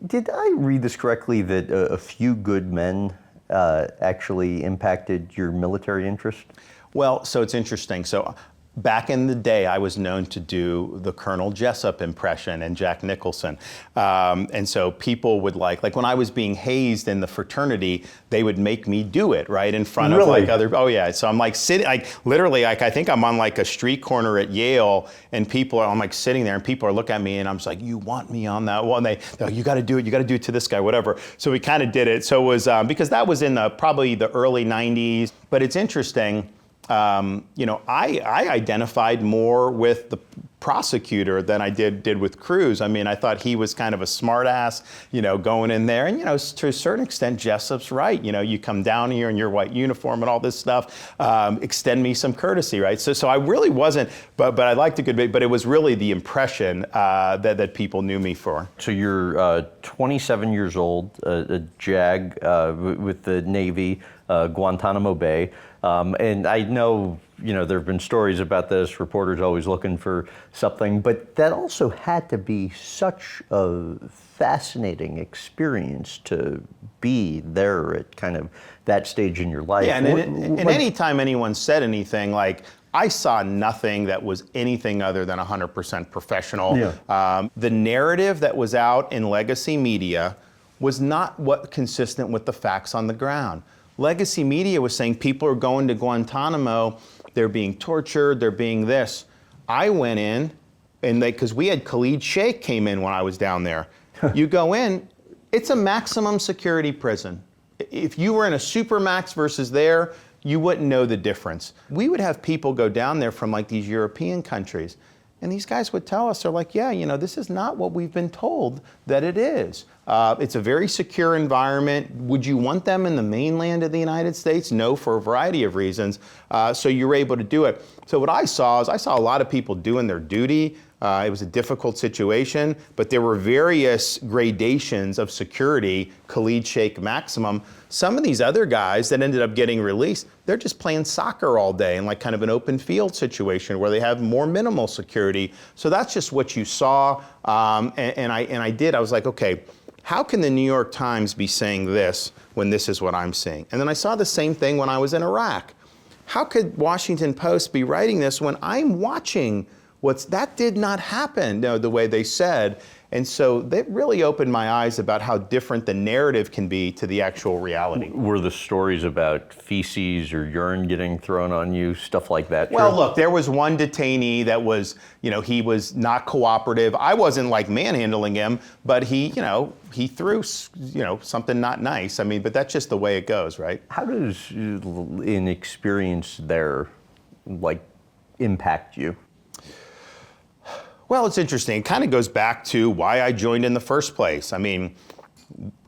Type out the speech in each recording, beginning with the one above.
Did I read this correctly that a few good men actually impacted your military interest? Well, so it's interesting. So back in the day, I was known to do the Colonel Jessup impression and Jack Nicholson. And so people would like when I was being hazed in the fraternity, they would make me do it right in front of like other, oh yeah. So I'm like sitting, like literally, like I think I'm on like a street corner at Yale and I'm like sitting there and people are looking at me and I'm just like, you want me on that one? They're like, you got to do it to this guy, whatever. So we kind of did it. So it was, because that was in probably the early 90s, but it's interesting. I identified more with the prosecutor than I did with Cruz. I mean, I thought he was kind of a smart ass, going in there. And, to a certain extent, Jessup's right. You come down here in your white uniform and all this stuff, extend me some courtesy, right? So I really wasn't, but I liked a good bit, but it was really the impression that people knew me for. So you're 27 years old, a JAG with the Navy, Guantanamo Bay. And I know, there have been stories about this, reporters always looking for something, but that also had to be such a fascinating experience to be there at kind of that stage in your life. Yeah, and anytime anyone said anything, like, I saw nothing that was anything other than 100% professional. Yeah. The narrative that was out in legacy media was not consistent with the facts on the ground. Legacy media was saying people are going to Guantanamo, they're being tortured, they're being this. I went in, and because we had Khalid Sheikh came in when I was down there. You go in, it's a maximum security prison. If you were in a supermax versus there, you wouldn't know the difference. We would have people go down there from like these European countries, and these guys would tell us, they're like, yeah, this is not what we've been told that it is. It's a very secure environment. Would you want them in the mainland of the United States? No, for a variety of reasons. So you were able to do it. So what I saw a lot of people doing their duty. It was a difficult situation, but there were various gradations of security, Khalid Sheikh maximum. Some of these other guys that ended up getting released, they're just playing soccer all day in like kind of an open field situation where they have more minimal security. So that's just what you saw. And I was like, okay, how can the New York Times be saying this when this is what I'm seeing? And then I saw the same thing when I was in Iraq. How could Washington Post be writing this when I'm watching that did not happen, the way they said. And so that really opened my eyes about how different the narrative can be to the actual reality. Were the stories about feces or urine getting thrown on you, stuff like that? Well, look, there was one detainee that was, he was not cooperative. I wasn't like manhandling him, but he threw, something not nice. I mean, but that's just the way it goes, right? How does an experience there, impact you? Well, it's interesting. It kind of goes back to why I joined in the first place. I mean,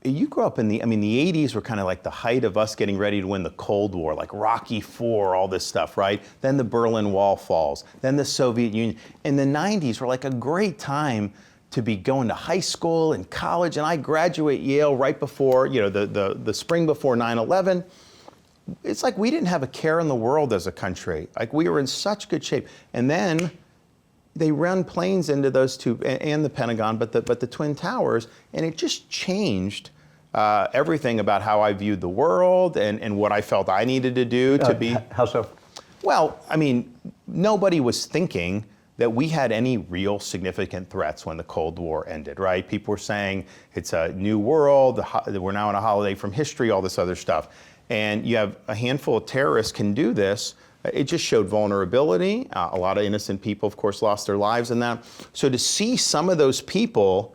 you grew up in the 80s were kind of like the height of us getting ready to win the Cold War, like Rocky IV, all this stuff, right? Then the Berlin Wall falls, then the Soviet Union. And the 90s were like a great time to be going to high school and college. And I graduate Yale right before, the spring before 9/11. It's like we didn't have a care in the world as a country. Like we were in such good shape. And then they run planes into those two, and the Pentagon, but the Twin Towers, and it just changed everything about how I viewed the world and what I felt I needed to do to be. How so? Well, I mean, nobody was thinking that we had any real significant threats when the Cold War ended, right? People were saying it's a new world, we're now on a holiday from history, all this other stuff. And you have a handful of terrorists can do this. It just showed vulnerability. A lot of innocent people, of course, lost their lives in that. So to see some of those people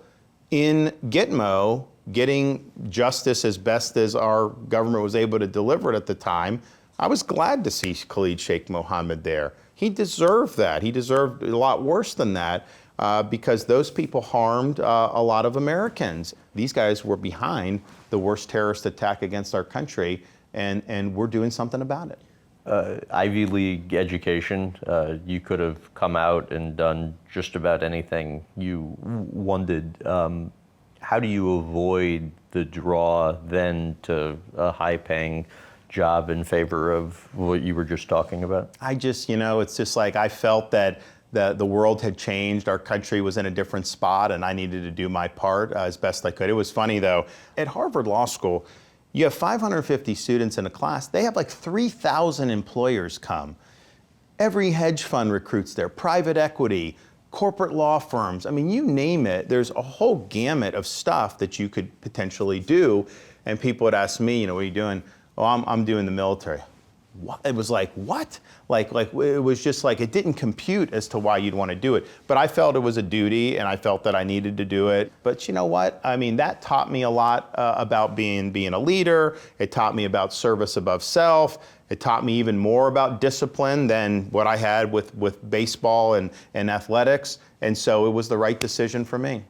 in Gitmo getting justice as best as our government was able to deliver it at the time, I was glad to see Khalid Sheikh Mohammed there. He deserved that. He deserved a lot worse than that because those people harmed a lot of Americans. These guys were behind the worst terrorist attack against our country, and we're doing something about it. Ivy League education, you could have come out and done just about anything you wanted. How do you avoid the draw then to a high-paying job in favor of what you were just talking about? I just, it's just like I felt that the world had changed, our country was in a different spot, and I needed to do my part as best I could. It was funny though, at Harvard Law School, you have 550 students in a class, they have like 3,000 employers come. Every hedge fund recruits there, private equity, corporate law firms. I mean, you name it, there's a whole gamut of stuff that you could potentially do. And people would ask me, what are you doing? Oh, I'm doing the military. What? It was like, what? Like it was just like, it didn't compute as to why you'd want to do it. But I felt it was a duty, and I felt that I needed to do it. But you know what? I mean, that taught me a lot about being a leader. It taught me about service above self. It taught me even more about discipline than what I had with baseball and athletics. And so it was the right decision for me.